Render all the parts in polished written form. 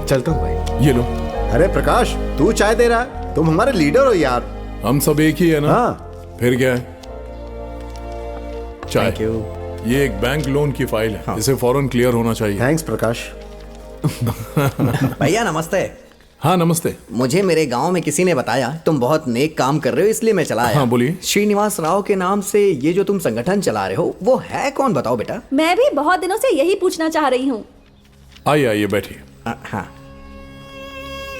चलता हूँ भाई। ये लो। अरे प्रकाश, तू चाय दे रहा है? तुम हमारे लीडर हो यार। हम सब एक ही है ना? हाँ। फिर क्या है? चाय। Thank you. ये एक बैंक लोन की फाइल है। हाँ। इसे फौरन क्लियर होना चाहिए। थैंक्स प्रकाश। भैया नमस्ते। हाँ नमस्ते। मुझे मेरे गांव में किसी ने बताया तुम बहुत नेक काम कर रहे हो, इसलिए मैं चला आया। हाँ बोलिए। श्रीनिवास राव के नाम से ये जो तुम संगठन चला रहे हो वो है कौन, बताओ बेटा। मैं भी बहुत दिनों से यही पूछना चाह रही हूँ। आइए आइए बैठिए। हाँ।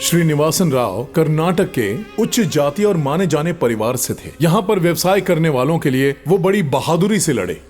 श्रीनिवासन राव कर्नाटक के उच्च जाति और माने जाने परिवार से थे। यहाँ पर व्यवसाय करने वालों के लिए वो बड़ी बहादुरी से लड़े।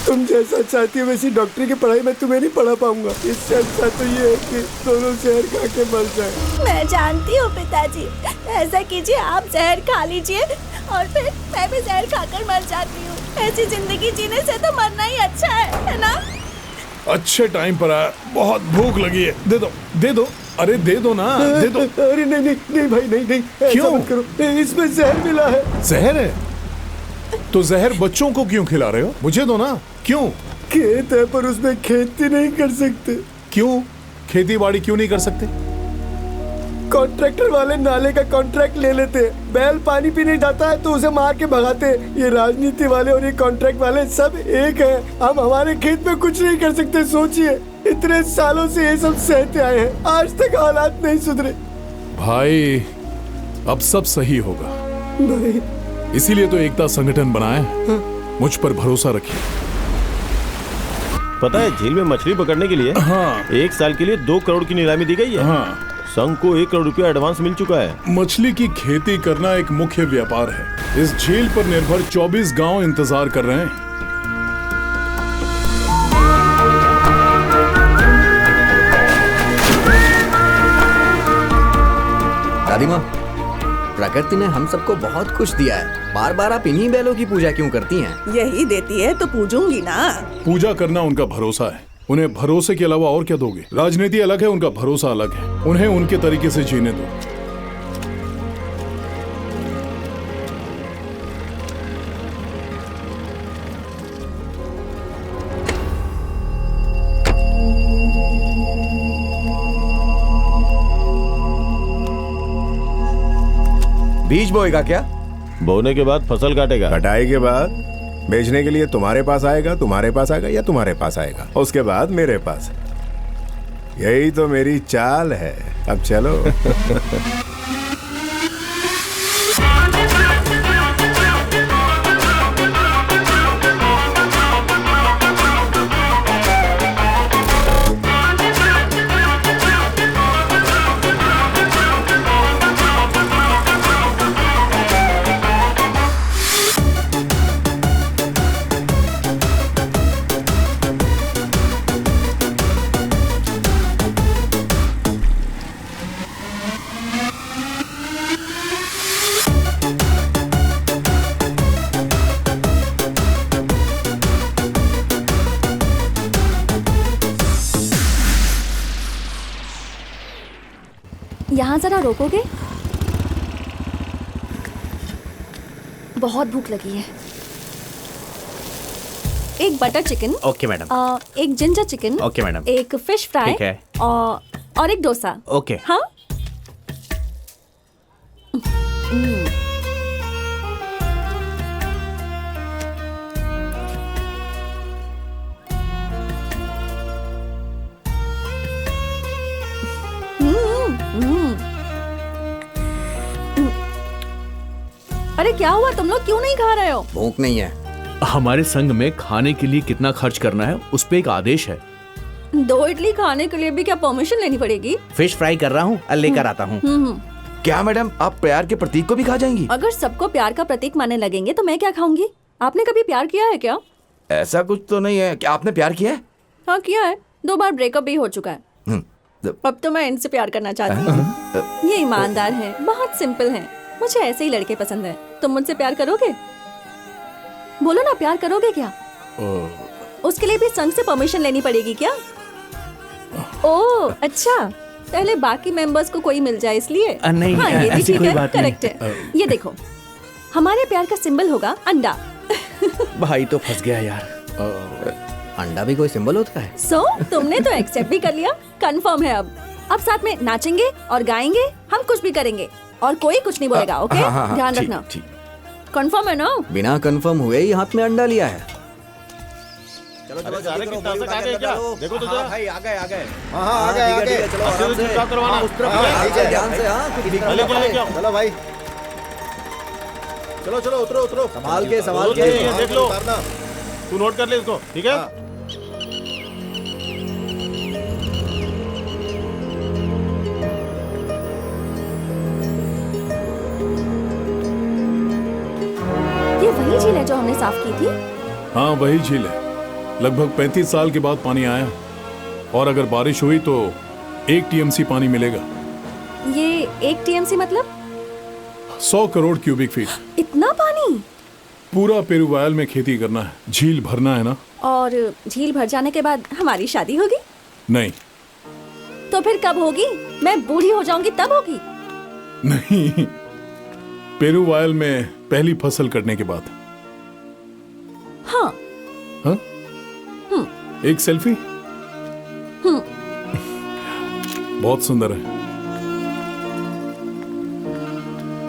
तुम जैसा चाहती हो वैसी डॉक्टरी की पढ़ाई मैं तुम्हें नहीं पढ़ा पाऊंगा। इससे अच्छा तो ये है कि दोनों जहर खा के मर जाए। मैं जानती हूँ पिताजी, ऐसा कीजिए, आप जहर खा लीजिए और फिर मैं भी जहर खाकर मर जाती हूँ। ऐसी जिंदगी जीने से तो मरना ही अच्छा है ना? अच्छे टाइम पर आया, बहुत भूख लगी है। दे दो दे दो। अरे दे दो ना, दे दो। अरे नहीं नहीं नहीं भाई, नहीं नहीं, ऐसा क्यों? मत करो, इसमें जहर मिला है। जहर है? तो जहर बच्चों को क्यों खिला रहे हो? मुझे दो ना। क्यों? खेत है पर उसमें खेती नहीं कर सकते। क्यों? खेती बाड़ी क्यों नहीं कर सकते? कॉन्ट्रैक्टर वाले नाले का कॉन्ट्रैक्ट ले लेते हैं। बैल पानी पीने जाता है तो उसे मार के भगाते हैं। ये राजनीति वाले और ये कॉन्ट्रैक्ट वाले सब एक है। हम हमारे खेत में कुछ नहीं कर सकते। सोचिए, इतने सालों से ये सब सहते आए हैं, आज तक हालात नहीं सुधरे। भाई अब सब सही होगा। नहीं। इसीलिए तो एकता संगठन बनाया है। मुझ पर भरोसा रखिए। पता है झील में मछली पकड़ने के लिए हाँ। 1 साल के लिए 2 करोड़ की नीलामी दी गई है। हाँ। संघ को 1 करोड़ रुपया एडवांस मिल चुका है। मछली की खेती करना एक मुख्य व्यापार है। इस झील पर निर्भर 24 गांव इंतजार कर रहे हैं। दादी माँ, प्रकृति ने हम सबको बहुत कुछ दिया है, बार बार आप इन्हीं बैलों की पूजा क्यों करती हैं? यही देती है तो पूजूंगी ना। पूजा करना उनका भरोसा है। उन्हें भरोसे के अलावा और क्या दोगे? राजनीति अलग है, उनका भरोसा अलग है। उन्हें उनके तरीके से जीने दो। बीज बोएगा क्या? बोने के बाद फसल काटेगा। कटाई के बाद बेचने के लिए तुम्हारे पास आएगा, तुम्हारे पास आएगा या तुम्हारे पास आएगा, उसके बाद मेरे पास। यही तो मेरी चाल है। अब चलो। यहाँ जरा रोकोगे? बहुत भूख लगी है। एक बटर चिकन। Okay madam. एक जिंजर चिकन। Okay madam. एक फिश फ्राई। ठीक है। और एक डोसा। ओके। हाँ। अरे अरे क्या हुआ, तुम लोग क्यों नहीं खा रहे हो? भूख नहीं है। हमारे संघ में खाने के लिए कितना खर्च करना है उस पे एक आदेश है। 2 इडली खाने के लिए भी क्या परमिशन लेनी पड़ेगी? फिश फ्राई कर रहा हूँ, लेकर आता हूँ। क्या मैडम, आप प्यार के प्रतीक को भी खा जाएंगी? अगर सबको प्यार का प्रतीक मानने लगेंगे तो मैं क्या खाऊंगी? आपने कभी प्यार किया है क्या? ऐसा कुछ तो नहीं है। क्या आपने प्यार किया है? हाँ किया है, 2 बार ब्रेकअप भी हो चुका है। अब तो मैं इनसे प्यार करना चाहती हूँ। ये ईमानदार हैं, बहुत सिंपल हैं। मुझे ऐसे ही लड़के पसंद हैं। तुम मुझसे प्यार करोगे? बोलो ना, प्यार करोगे क्या? उसके लिए भी संघ से परमिशन लेनी पड़ेगी क्या? ओह अच्छा, पहले बाकी मेंबर्स को कोई मिल जाए इसलिए। नहीं, हाँ, ये भी ऐसी ठीक कोई है, बात नहीं। करेक्ट है। ये देखो, हमारे प्यार का सिंबल होगा अंडा। भाई तो फंस गया यार। अंडा भी कोई सिंबल होता है? सो तुमने तो एक्सेप्ट भी कर लिया, कंफर्म है। अब साथ में नाचेंगे और गाएंगे, हम कुछ भी करेंगे और कोई कुछ नहीं बोलेगा। ओके, ध्यान ठीक, रखना। ठीक। कंफर्म है ना? बिना कंफर्म हुए ही हाथ में अंडा लिया है। चलो चलो सारे कितना तक आ गए क्या? देखो तो जरा। भाई आ गए आ गए। हाँ आ गए आ गए। चलो आराम से। चुपचाप करवाना। उस तरफ ध्यान से। हाँ कुछ दिक्कत लेके नहीं। आओ। चलो भाई, चलो चलो उतरो उतरो। संभाल के संभाल नहीं, के। नहीं, देख लो। उतारना। तू नोट कर ले इसको, ठीक है? ये वही झील है जो हमने साफ की थी। हाँ वही झील है। लगभग 35 साल के बाद पानी आया और अगर बारिश हुई तो 1 टीएमसी पानी मिलेगा। ये 1 टीएमसी मतलब 100 करोड़ क्यूबिक फीट। इतना पानी? पूरा पेरुवायल में खेती करना है, झील भरना है ना। और झील भर जाने के बाद हमारी शादी होगी? नहीं तो फिर कब होगी? मैं बूढ़ी हो जाऊंगी तब होगी? नहीं, पेरुवायल में पहली फसल कटने के बाद। हाँ। हाँ? एक सेल्फी। बहुत सुंदर है।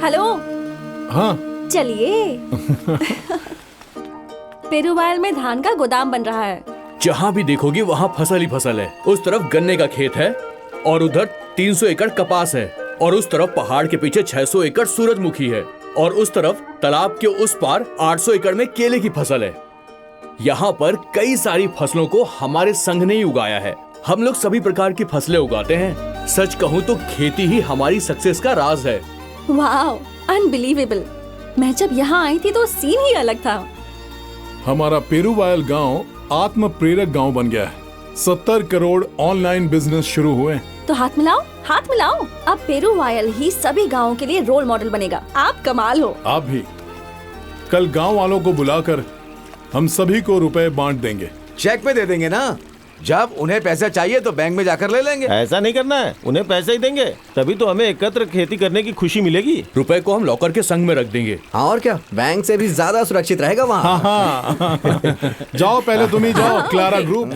हेलो, हाँ चलिए। पेरुवायल में धान का गोदाम बन रहा है। जहाँ भी देखोगी वहाँ फसल ही फसल है। उस तरफ गन्ने का खेत है और उधर 300 एकड़ कपास है और उस तरफ पहाड़ के पीछे 600 एकड़ सूरजमुखी है और उस तरफ तालाब के उस पार 800 एकड़ में केले की फसल है। यहाँ पर कई सारी फसलों को हमारे संघ ने ही उगाया है। हम लोग सभी प्रकार की फसलें उगाते हैं। सच कहूँ तो खेती ही हमारी सक्सेस का राज है। Wow, unbelievable. मैं जब यहाँ आई थी तो सीन ही अलग था। हमारा पेरुवायल गांव आत्म प्रेरक गांव बन गया है। 70 करोड़ ऑनलाइन बिजनेस शुरू हुए। तो हाथ मिलाओ, हाथ मिलाओ। अब पेरुवायल ही सभी गांवों के लिए रोल मॉडल बनेगा। आप कमाल हो। आप भी। कल गांव वालों को बुलाकर हम सभी को रुपए बांट देंगे। चेक पे दे देंगे ना। जब उन्हें पैसा चाहिए तो बैंक में जाकर ले लेंगे। ऐसा नहीं करना है, उन्हें पैसे ही देंगे, तभी तो हमें एकत्र खेती करने की खुशी मिलेगी। रुपए को हम लॉकर के संग में रख देंगे। हाँ और क्या, बैंक से भी ज्यादा सुरक्षित रहेगा वहाँ। हाँ हाँ। जाओ पहले तुम ही जाओ, क्लारा ग्रुप।